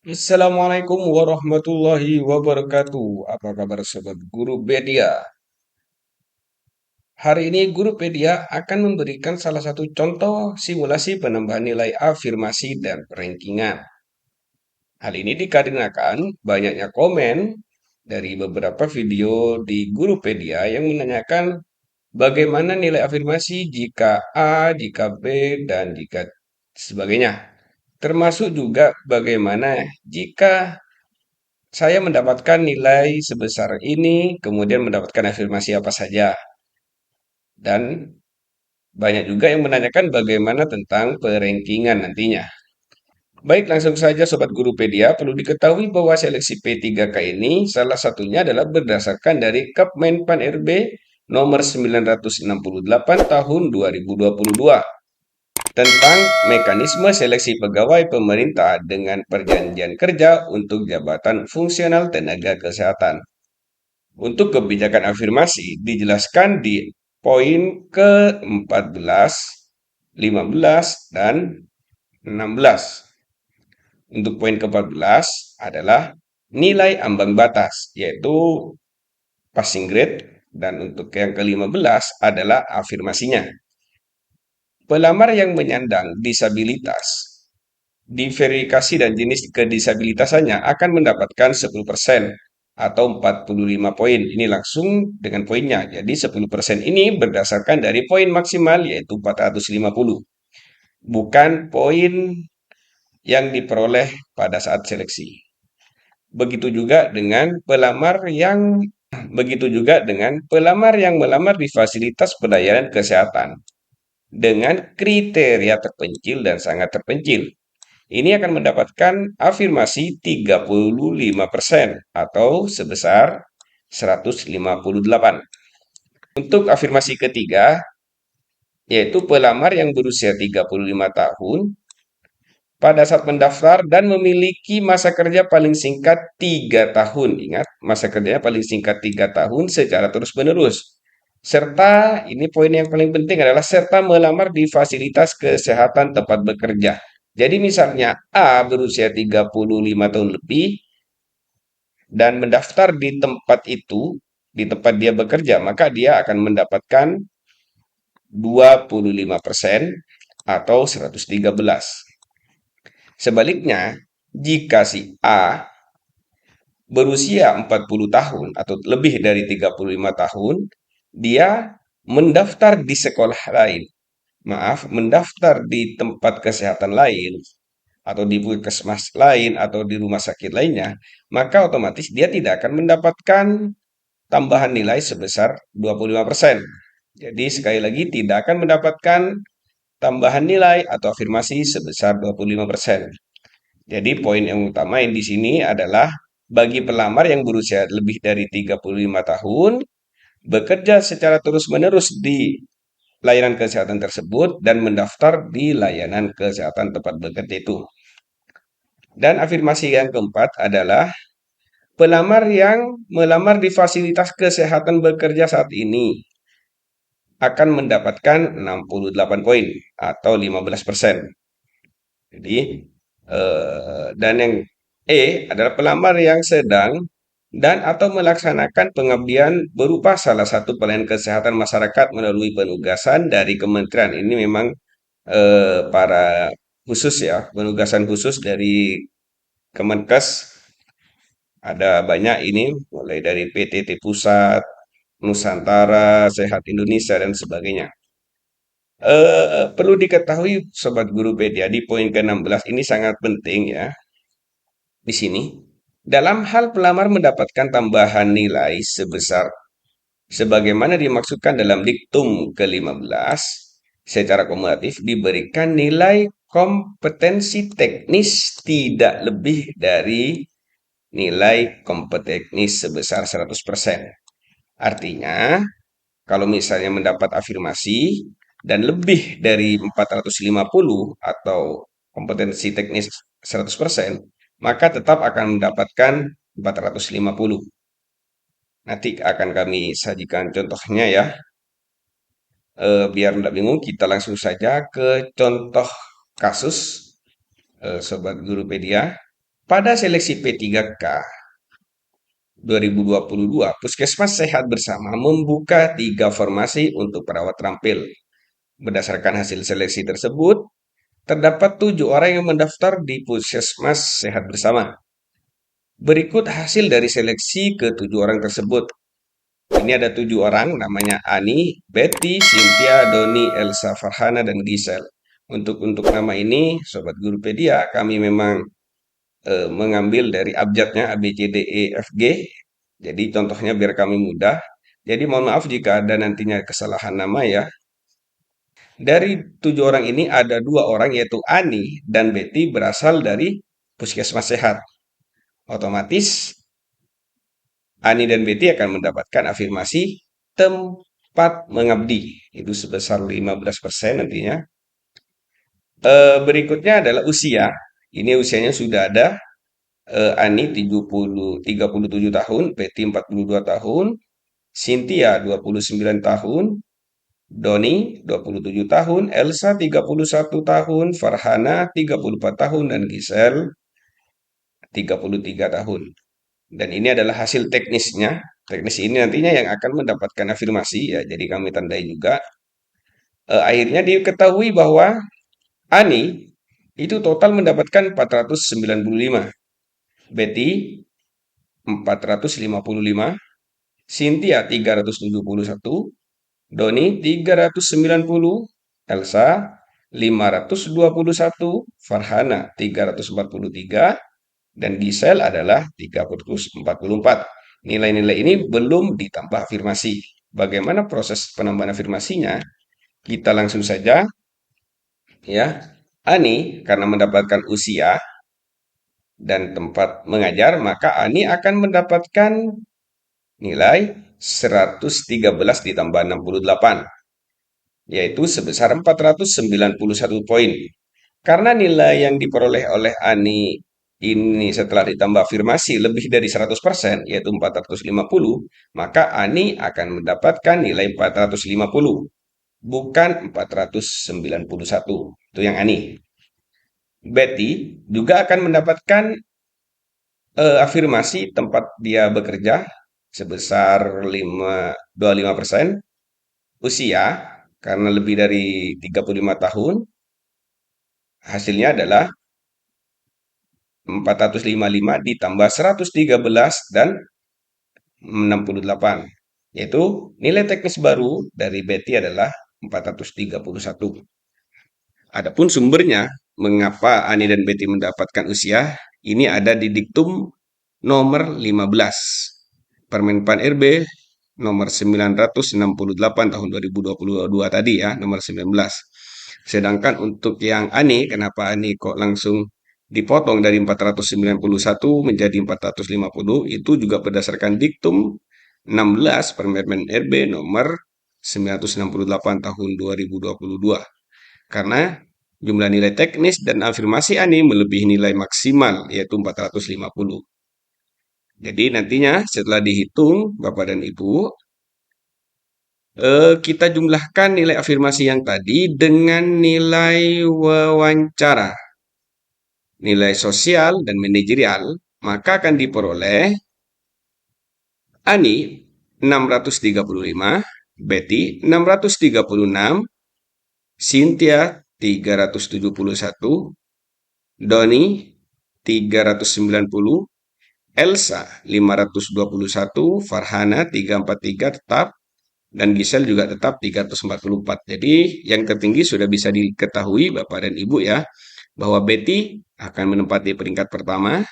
Assalamualaikum warahmatullahi wabarakatuh. Apa kabar sobat Guru Pedia? Hari ini Guru Pedia akan memberikan salah satu contoh simulasi penambahan nilai afirmasi dan rankingan. Hal ini dikarenakan banyaknya komen dari beberapa video di Guru Pedia yang menanyakan bagaimana nilai afirmasi jika A, jika B, dan jika sebagainya. Termasuk juga bagaimana jika saya mendapatkan nilai sebesar ini, kemudian mendapatkan afirmasi apa saja. Dan banyak juga yang menanyakan bagaimana tentang perankingan nantinya. Baik, langsung saja Sobat Gurupedia, perlu diketahui bahwa seleksi P3K ini salah satunya adalah berdasarkan dari Kepmenpan RB nomor 968 tahun 2022 tentang mekanisme seleksi pegawai pemerintah dengan perjanjian kerja untuk jabatan fungsional tenaga kesehatan. Untuk kebijakan afirmasi dijelaskan di poin ke-14, 15, dan 16. Untuk poin ke-14 adalah nilai ambang batas, yaitu passing grade, dan untuk yang ke-15 adalah afirmasinya. Pelamar yang menyandang disabilitas, diverifikasi dan jenis kedisabilitasannya akan mendapatkan 10% atau 45 poin. Ini langsung dengan poinnya. Jadi 10% ini berdasarkan dari poin maksimal yaitu 450. Bukan poin yang diperoleh pada saat seleksi. Begitu juga dengan pelamar yang melamar di fasilitas pelayanan kesehatan dengan kriteria terpencil dan sangat terpencil. Ini akan mendapatkan afirmasi 35% atau sebesar 158. Untuk afirmasi ketiga, yaitu pelamar yang berusia 35 tahun pada saat mendaftar dan memiliki masa kerja paling singkat 3 tahun. Ingat, masa kerjanya paling singkat 3 tahun secara terus-menerus. Serta, ini poin yang paling penting adalah serta melamar di fasilitas kesehatan tempat bekerja. Jadi misalnya A berusia 35 tahun lebih dan mendaftar di tempat itu, di tempat dia bekerja, maka dia akan mendapatkan 25% atau 113. Sebaliknya, jika si A berusia 40 tahun atau lebih dari 35 tahun, dia mendaftar di sekolah lain. Maaf, mendaftar di tempat kesehatan lain atau di puskesmas lain atau di rumah sakit lainnya, maka otomatis dia tidak akan mendapatkan tambahan nilai sebesar 25%. Jadi sekali lagi tidak akan mendapatkan tambahan nilai atau afirmasi sebesar 25%. Jadi poin yang utama yang di sini adalah bagi pelamar yang berusia lebih dari 35 tahun, bekerja secara terus-menerus di layanan kesehatan tersebut dan mendaftar di layanan kesehatan tempat bekerja itu. Dan afirmasi yang keempat adalah pelamar yang melamar di fasilitas kesehatan bekerja saat ini akan mendapatkan 68 poin atau 15%. Jadi, dan yang E adalah pelamar yang sedang dan atau melaksanakan pengabdian berupa salah satu pelayanan kesehatan masyarakat melalui penugasan dari kementerian. Ini memang para khusus ya, penugasan khusus dari Kemenkes ada banyak ini, mulai dari PTT Pusat, Nusantara, Sehat Indonesia, dan sebagainya. Perlu diketahui Sobat Guru Pedia di poin ke-16 ini sangat penting ya. Di sini, dalam hal pelamar mendapatkan tambahan nilai sebesar sebagaimana dimaksudkan dalam diktum ke-15, secara kumulatif diberikan nilai kompetensi teknis tidak lebih dari nilai kompetensi sebesar 100%. Artinya, kalau misalnya mendapat afirmasi dan lebih dari 450 atau kompetensi teknis 100%, maka tetap akan mendapatkan 450. Nanti akan kami sajikan contohnya ya. Biar tidak bingung, kita langsung saja ke contoh kasus Sobat Gurupedia. Pada seleksi P3K 2022, Puskesmas Sehat Bersama membuka 3 formasi untuk perawat terampil. Berdasarkan hasil seleksi tersebut, terdapat 7 orang yang mendaftar di Puskesmas Sehat Bersama. Berikut hasil dari seleksi ke 7 orang tersebut. Ini ada 7 orang, namanya Ani, Betty, Cynthia, Doni, Elsa, Farhana, dan Gisel. Untuk nama ini, Sobat Gurupedia, kami memang mengambil dari abjadnya A, B, C, D, E, F, G. Jadi contohnya biar kami mudah. Jadi mohon maaf jika ada nantinya kesalahan nama ya. Dari 7 orang ini ada 2 orang yaitu Ani dan Betty berasal dari Puskesmas Sehat. Otomatis Ani dan Betty akan mendapatkan afirmasi tempat mengabdi. Itu sebesar 15% nantinya. Berikutnya adalah usia. Ini usianya sudah ada. Ani 37 tahun, Betty 42 tahun, Cynthia 29 tahun, Doni 27 tahun, Elsa 31 tahun, Farhana 34 tahun, dan Gisel 33 tahun. Dan ini adalah hasil teknisnya. Teknis ini nantinya yang akan mendapatkan afirmasi ya. Jadi kami tandai juga. Akhirnya diketahui bahwa Ani itu total mendapatkan 495, Betty 455, Cynthia 371, Doni 390, Elsa 521, Farhana 343, dan Gisel adalah 344. Nilai-nilai ini belum ditambah afirmasi. Bagaimana proses penambahan afirmasinya? Kita langsung saja ya. Ani karena mendapatkan usia dan tempat mengajar, maka Ani akan mendapatkan nilai 113 ditambah 68, yaitu sebesar 491 poin. Karena nilai yang diperoleh oleh Ani ini setelah ditambah afirmasi lebih dari 100%, yaitu 450, maka Ani akan mendapatkan nilai 450, bukan 491. Itu yang Ani. Betty juga akan mendapatkan afirmasi tempat dia bekerja sebesar 25%, usia karena lebih dari 35 tahun, hasilnya adalah 455 ditambah 113 dan 68, yaitu nilai teknis baru dari Betty adalah 431. Adapun sumbernya, mengapa Ani dan Betty mendapatkan usia, ini ada di diktum nomor 15 Permenpan RB nomor 968 tahun 2022 tadi ya, nomor 19. Sedangkan untuk yang Ani, kenapa Ani kok langsung dipotong dari 491 menjadi 450, itu juga berdasarkan diktum 16 Permen RB nomor 968 tahun 2022. Karena jumlah nilai teknis dan afirmasi Ani melebihi nilai maksimal yaitu 450. Jadi nantinya setelah dihitung Bapak dan Ibu, kita jumlahkan nilai afirmasi yang tadi dengan nilai wawancara, nilai sosial dan manajerial, maka akan diperoleh Ani 635, Betty 636, Cynthia 371, Doni 390, Elsa 521, Farhana 343 tetap, dan Gisel juga tetap 344. Jadi yang tertinggi sudah bisa diketahui Bapak dan Ibu ya, bahwa Betty akan menempati peringkat pertama,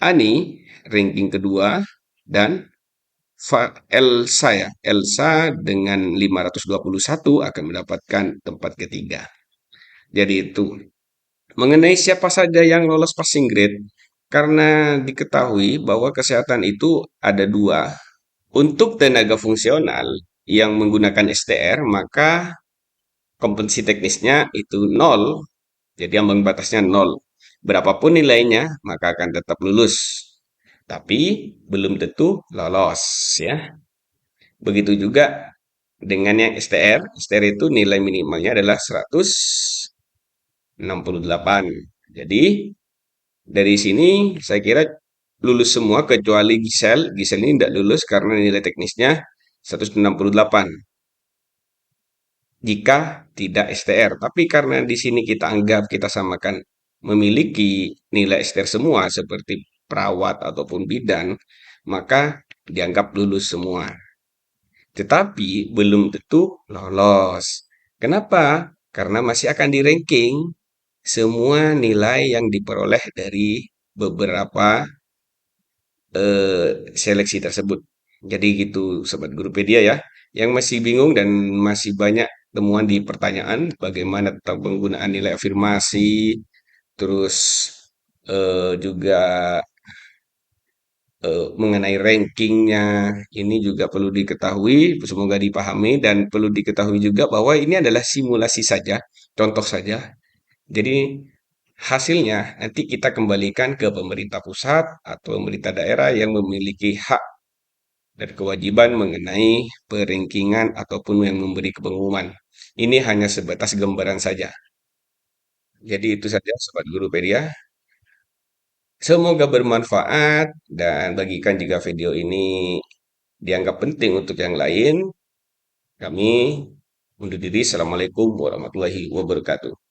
Ani ranking kedua, dan Elsa dengan 521 akan mendapatkan tempat ketiga. Jadi itu. Mengenai siapa saja yang lolos passing grade, karena diketahui bahwa kesehatan itu ada 2. Untuk tenaga fungsional yang menggunakan STR, maka kompetensi teknisnya itu 0. Jadi ambang batasnya 0. Berapapun nilainya, maka akan tetap lulus. Tapi belum tentu lolos ya. Begitu juga dengan yang STR. STR itu nilai minimalnya adalah 168. Jadi Dari sini saya kira lulus semua kecuali Gisel. Gisel ini tidak lulus karena nilai teknisnya 168 jika tidak STR. Tapi karena di sini kita anggap kita samakan memiliki nilai STR semua seperti perawat ataupun bidan, maka dianggap lulus semua. Tetapi belum tentu lolos. Kenapa? Karena masih akan di-ranking semua nilai yang diperoleh dari beberapa seleksi tersebut. Jadi gitu Sobat Gurupedia ya, yang masih bingung dan masih banyak temuan di pertanyaan bagaimana tentang penggunaan nilai afirmasi, terus juga mengenai rankingnya, ini juga perlu diketahui, semoga dipahami dan perlu diketahui juga bahwa ini adalah simulasi saja, contoh saja. Jadi hasilnya nanti kita kembalikan ke pemerintah pusat atau pemerintah daerah yang memiliki hak dan kewajiban mengenai perankingan ataupun yang memberi pengumuman. Ini hanya sebatas gambaran saja. Jadi itu saja Sobat Gurupedia. Semoga bermanfaat dan bagikan jika video ini dianggap penting untuk yang lain. Kami undur diri. Assalamualaikum warahmatullahi wabarakatuh.